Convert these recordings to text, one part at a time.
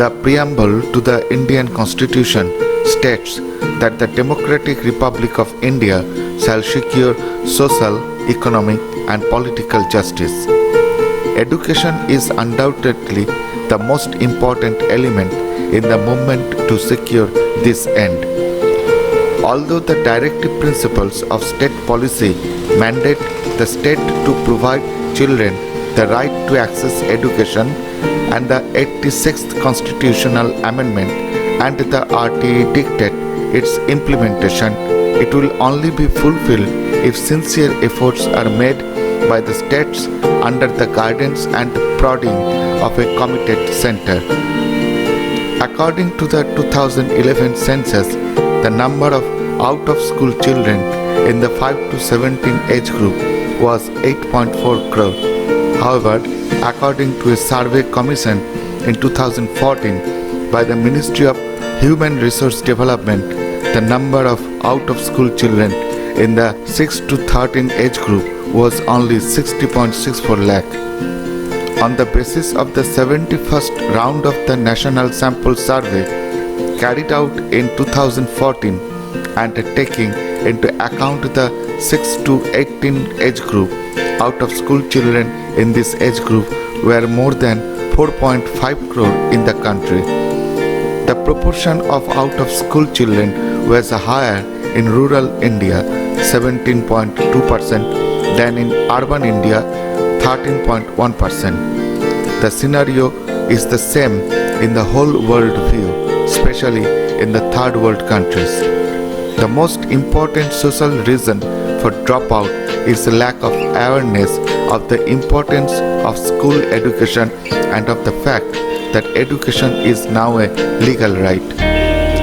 The preamble to the Indian Constitution states that the Democratic Republic of India shall secure social, economic, and political justice. Education is undoubtedly the most important element in the movement to secure this end. Although the directive principles of state policy mandate the state to provide children the right to access education, and the 86th Constitutional Amendment and the RTE dictate its implementation, it will only be fulfilled if sincere efforts are made by the states under the guidance and prodding of a committed center. According to the 2011 census, the number of out-of-school children in the 5 to 17 age group was 8.4 crore. However, according to a survey commissioned in 2014 by the Ministry of Human Resource Development, the number of out-of-school children in the 6 to 13 age group was only 60.64 lakh. On the basis of the 71st round of the National Sample Survey carried out in 2014 and taking into account the 6 to 18 age group, out-of-school children in this age group were more than 4.5 crore in the country. The proportion of out-of-school children was higher in rural India, 17.2%, than in urban India, 13.1%. The scenario is the same in the whole world view, especially in the third world countries. The most important social reason for dropout is the lack of awareness of the importance of school education and of the fact that education is now a legal right.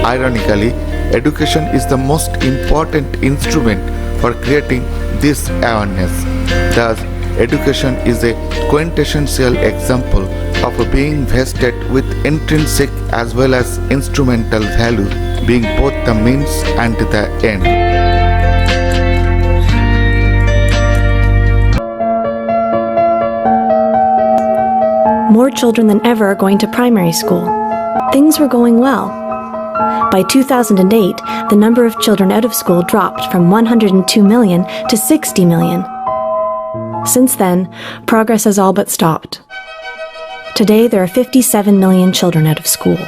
Ironically, education is the most important instrument for creating this awareness. Thus, education is a quintessential example of being vested with intrinsic as well as instrumental value, being both the means and the end. More children than ever are going to primary school. Things were going well. By 2008, the number of children out of school dropped from 102 million to 60 million. Since then, progress has all but stopped. Today, there are 57 million children out of school.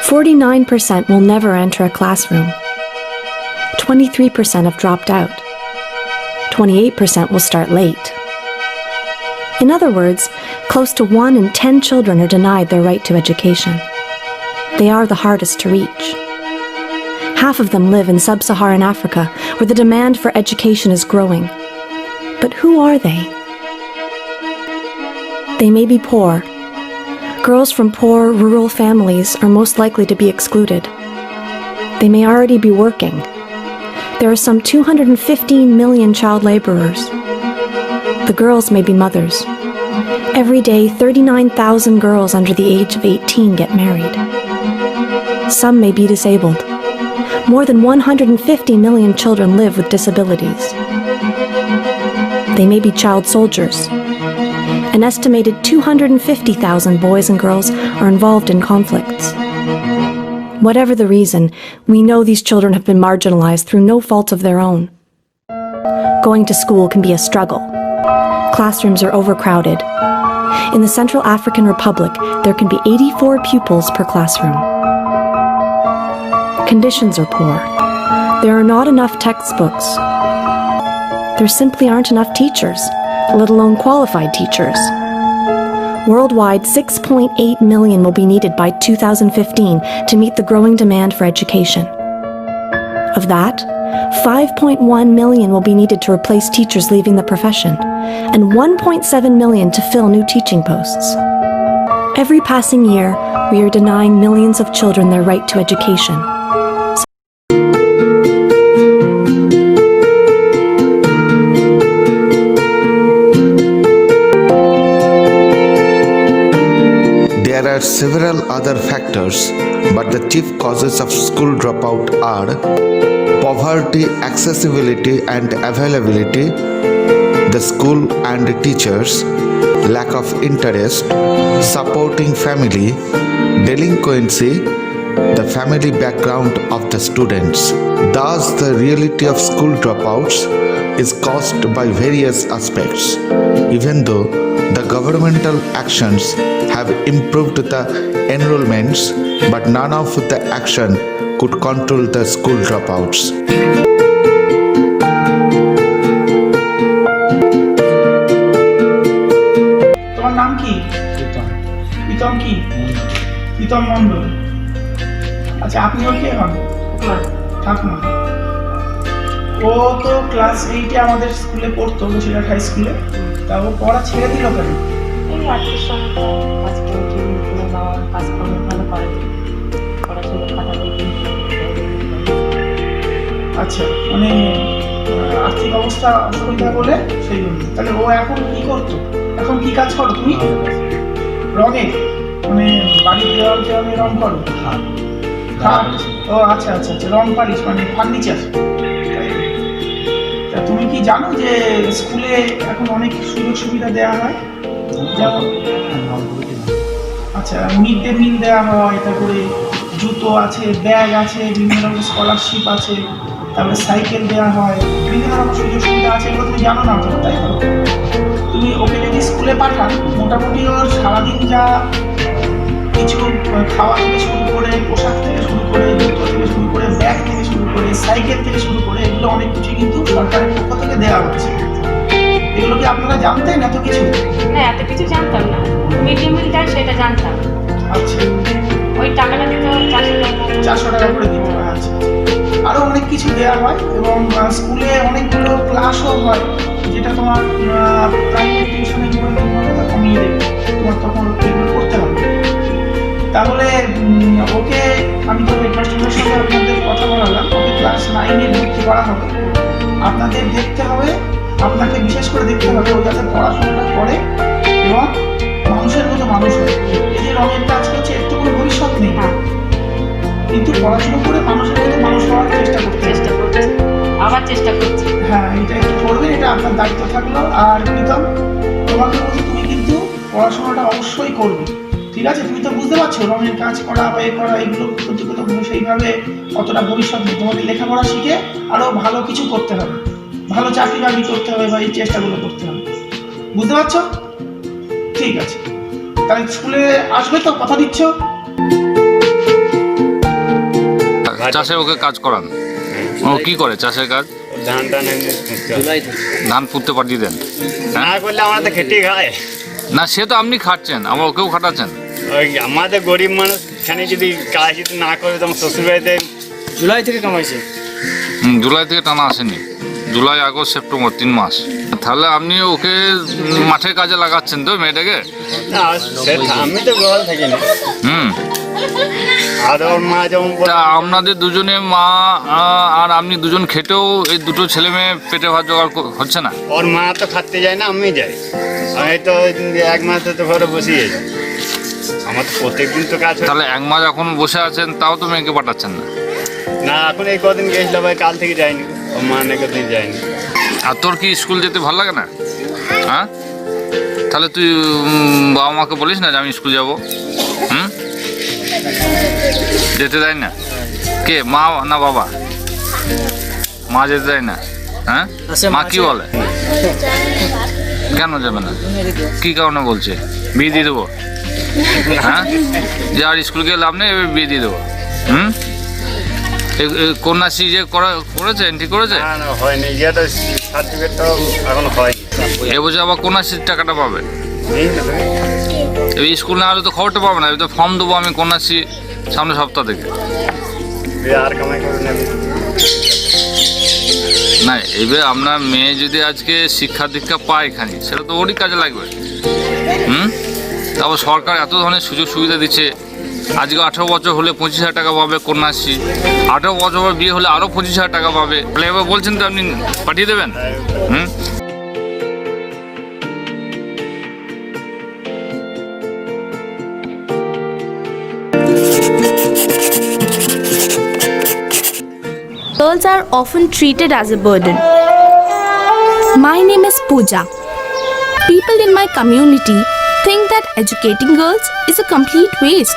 49% will never enter a classroom. 23% have dropped out. 28% will start late. In other words, close to 1 in 10 children are denied their right to education. They are the hardest to reach. Half of them live in sub-Saharan Africa, where the demand for education is growing. But who are they? They may be poor. Girls from poor, rural families are most likely to be excluded. They may already be working. There are some 215 million child laborers. The girls may be mothers. Every day, 39,000 girls under the age of 18 get married. Some may be disabled. More than 150 million children live with disabilities. They may be child soldiers. An estimated 250,000 boys and girls are involved in conflicts. Whatever the reason, we know these children have been marginalized through no fault of their own. Going to school can be a struggle. Classrooms are overcrowded. In the Central African Republic, there can be 84 pupils per classroom. Conditions are poor. There are not enough textbooks. There simply aren't enough teachers, let alone qualified teachers. Worldwide, 6.8 million will be needed by 2015 to meet the growing demand for education. Of that, 5.1 million will be needed to replace teachers leaving the profession, and 1.7 million to fill new teaching posts. Every passing year, we are denying millions of children their right to education. There are several other factors, but the chief causes of school dropout are poverty, accessibility and availability, the school and teachers, lack of interest, supporting family, delinquency, the family background of the students. Thus, the reality of school dropouts is caused by various aspects. Even though the governmental actions have improved the enrollments, but none of the action could control the school dropouts. তোমার নাম কি? প্রীতম কি? প্রীতম মণ্ডল। আচ্ছা, আপনি ওর কে হন? ঠাকুমা। ও তো class 8-এ আমাদের স্কুলে পড়তো, বসিরহাট হাই স্কুলে। তা ও পড়া ছেড়ে দিল কেন? এই আজকের সঙ্গে আজকে উঠে কোনো বাবার কাজকর্ম ভালো করে পড়াশোনা খাতা বই আচ্ছা, মানে আর্থিক অবস্থা অসুবিধা বলে সেই জন্য। তাহলে ও এখন কি করতো? এখন কি কাজ করো তুমি? রঙে, মানে বাড়ির দেওয়াল দেওয়ালে রং করো? হ্যাঁ। ও আচ্ছা আচ্ছা আচ্ছা, রং পালিশ মানে ফার্নিচার। তা তুমি কি জানো যে স্কুলে এখন অনেক সুযোগ সুবিধা দেওয়া হয়? যেমন আচ্ছা, মিড ডে মিল দেওয়া হয়, তারপরে জুতো আছে, ব্যাগ আছে, বিভিন্ন রকম স্কলারশিপ আছে, তারপরে সাইকেল দেওয়া হয়, বিভিন্ন রকম সুযোগ সুবিধা আছে। এগুলো তুমি জানো না তো, তাই তো? তুমি ওকে যদি স্কুলে পাঠান, মোটামুটি ওর সারাদিন যা কিছু খাওয়া থেকে শুরু করে, পোশাক থেকে শুরু করে, জুতো থেকে শুরু করে, ব্যাগ থেকে শুরু করে, সাইকেল থেকে শুরু করে, এগুলো অনেক কিছুই কিন্তু সরকারের পক্ষ থেকে দেওয়া হচ্ছে। এগুলো কি আপনারা জানতেন এত কিছু? না, এত কিছু জানতাম না। মিড ডে মিল দেয় সেটা জানতাম। আচ্ছা, ওই টাকাটা দিতে 400 টাকা করে দিতে হয়। আচ্ছা, আরও অনেক কিছু দেওয়া হয় এবং স্কুলে অনেকগুলো ক্লাসও হয়, যেটা তোমার প্রাইভেট টিউশনের মূল্যটা কমিয়ে দেবে। তোমার তখন এগুলো করতে হবে। তাহলে ওকে আমি তো হেডমাস্টারের সঙ্গে আপনাদের কথা বলালাম, ওকে ক্লাস 9-এ ভর্তি করা হবে। আপনাদের দেখতে হবে, আপনাকে বিশেষ করে দেখতে হবে ও যাতে পড়াশোনাটা করে এবং মানুষের মতো মানুষ হয়। এই যে রঙের কাজ করছে, এর তো কোনো ভবিষ্যৎ নেই, কিন্তু পড়াশোনা করে মানুষের মতো মানুষ হওয়ার চেষ্টা করতে চেষ্টা করছি, আবার চেষ্টা করছি। হ্যাঁ, এটা একটু করবেন, এটা আপনার দায়িত্ব থাকলো। আর প্রীতম, তোমাকে বলছি তুমি কিন্তু পড়াশোনাটা অবশ্যই করবে, ঠিক আছে? তুমি তো বুঝতে পারছো রঙের কাজ করা বা এ করা, এগুলো কিন্তু সেইভাবে অতটা ভবিষ্যৎ নেই। তোমাকে লেখাপড়া শিখে আরও ভালো কিছু করতে হবে, ভালো চাকরি বাকরি করতে হবে বা এই চেষ্টাগুলো করতে হবে। বুঝতে পারছো? ঠিক আছে, তাহলে স্কুলে আসবে তো, কথা দিচ্ছ? চাষে ওকে কাজ করান। ও কি করে চাষের কাজ? ধান টান এমনি পুঁততে হয়। ধান পুঁততে পাঠিয়ে দেন? না করলে আমরা তো খেটে খায়। না, সে তো আপনি খাটছেন, আবার ওকেও খাটাচ্ছেন। ওই আমাদের গরিব মানুষ এখানে যদি কাজ যদি না করে, তখন শ্বশুরবাড়িতে জুলাই থেকে কামাইছে। জুলাই থেকে টানা আসেনি, জুলাই আগস্ট সেপ্টেম্বর 3 মাস। তাহলে আপনি ওকে মাঠে কাজে লাগাচ্ছেন তো মেয়েটাকে? না, আমি তো গোয়াল থাকি না। আর ওর মা যেমন তা আপনাদের দুজনে মা আর আপনি দুজন খেটেও এই দুটো ছেলে মেয়ে পেটে ভাত জোগাড় হচ্ছে না? ওর মা তো খাটতে যায় না, আমি যাই। আমি তো 1 মাস তো ঘরে বসিয়ে যাই। আমার তো প্রত্যেকদিন তো কাজ হয়। তাহলে 1 মাস এখন বসে আছেন, তাও তো মেয়েকে পাঠাচ্ছেন না? না, এখন এই কদিন গেছিলাম, ভাই কাল থেকে যায়নি। ওর মা নাকি কদিন যায়নি। আর তোর কি স্কুল যেতে ভালো লাগে না? হ্যাঁ, তাহলে তুই বাবা মাকে বলিস না যে আমি স্কুল যাবো? যেতে দেয় না? কে, মা না বাবা? মা যেতে দেয় না? হ্যাঁ, মা কি বলে? কেন যাবে না? কি কারণে বলছে? বিয়ে দিয়ে দেবো? হ্যাঁ, যে আর স্কুল গিয়ে লাভ নেই, এবার বিয়ে দিয়ে দেবো? কন্যাশ্রী যে করেছে, এন্ট্রি করেছে? না না, হয়নি, ইয়েটা সার্টিফিকেটটাও এখন হয়নি। এবছর আবার কন্যাশ্রীর টাকাটা পাবে। নেই না তো। এই স্কুল না হলে তো খবরটা পাবে না। এবার তো ফর্ম দেবো আমি কন্যাশ্রী সামনের সপ্তাহ থেকে। আর কামাই করে নেবে না, এবার আপনার মেয়ে যদি আজকে শিক্ষা দীক্ষা পায় এখানে, সেটা তো ওরই কাজে লাগবে। তারপর সরকার এত ধরনের সুযোগ সুবিধা দিচ্ছে। আজকে 18 বছর হলে 25,000 টাকা পাবে কন্যাশ্রী, 18 বছর পর বিয়ে হলে আরও 25,000 টাকা পাবে। তাহলে এবার বলছেন তো আপনি পাঠিয়ে দেবেন? Girls are often treated as a burden. My name is Pooja. People in my community think that educating girls is a complete waste.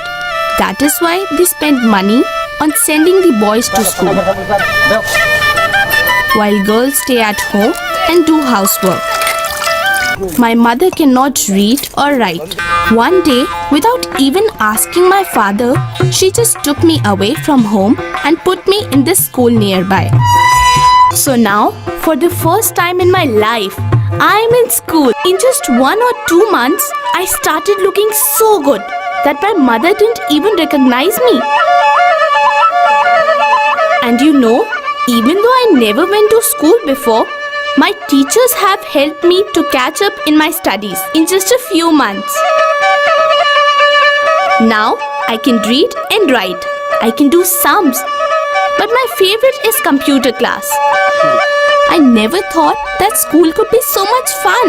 That is why they spend money on sending the boys to school, while girls stay at home and do housework. My mother cannot read or write. One day, without even asking my father, she just took me away from home and put me in this school nearby. So now, for the first time in my life, I am in school. In just 1 or 2 months, I started looking so good that my mother didn't even recognize me. And you know, even though I never went to school before, my teachers have helped me to catch up in my studies in just a few months. Now, I can read and write. I can do sums. But my favorite is computer class. I never thought that school could be so much fun.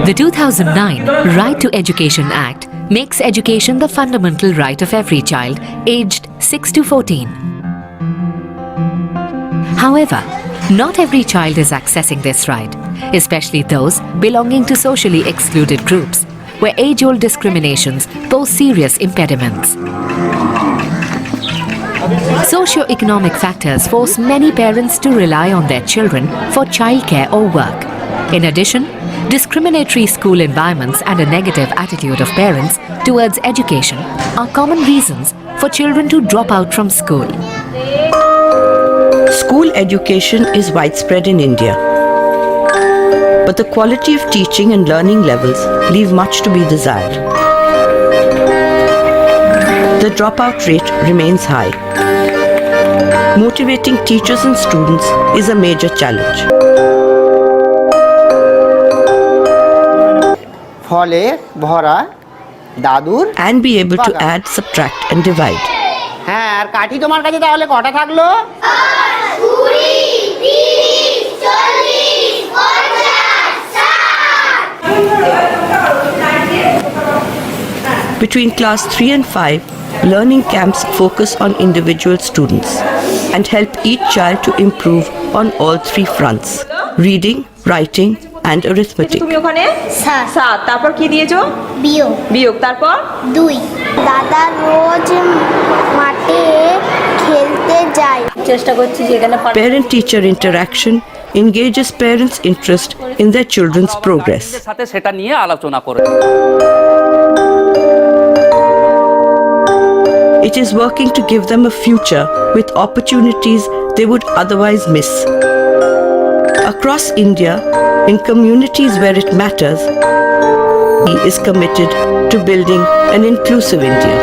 The 2009 Right to Education Act makes education the fundamental right of every child aged 6 to 14. However, not every child is accessing this right, especially those belonging to socially excluded groups, where age-old discriminations pose serious impediments. Socio-economic factors force many parents to rely on their children for childcare or work. In addition, discriminatory school environments and a negative attitude of parents towards education are common reasons for children to drop out from school. School education is widespread in India, but the quality of teaching and learning levels leave much to be desired. The dropout rate remains high. Motivating teachers and students is a major challenge. ফলে ভরা দাদুর And be able to add, subtract and divide. হ্যাঁ আর কাঠি তোমার কাছে তাহলে কটা থাকলো? Between class 3 and 5, learning camps focus on individual students and help each child to improve on all 3 fronts: reading, writing and arithmetic. তুমি ওখানে 7 তারপর কি দিয়েছো? বিয়োগ তারপর 2 দাদা রোজ মাঠে খেলতে যায়। চেষ্টা করছি যে এখানে Parent-teacher interaction engages parents' interest in their children's progress. সাথে সেটা নিয়ে আলোচনা করে। It is working to give them a future with opportunities they would otherwise miss. Across India, in communities where it matters, he is committed to building an inclusive India.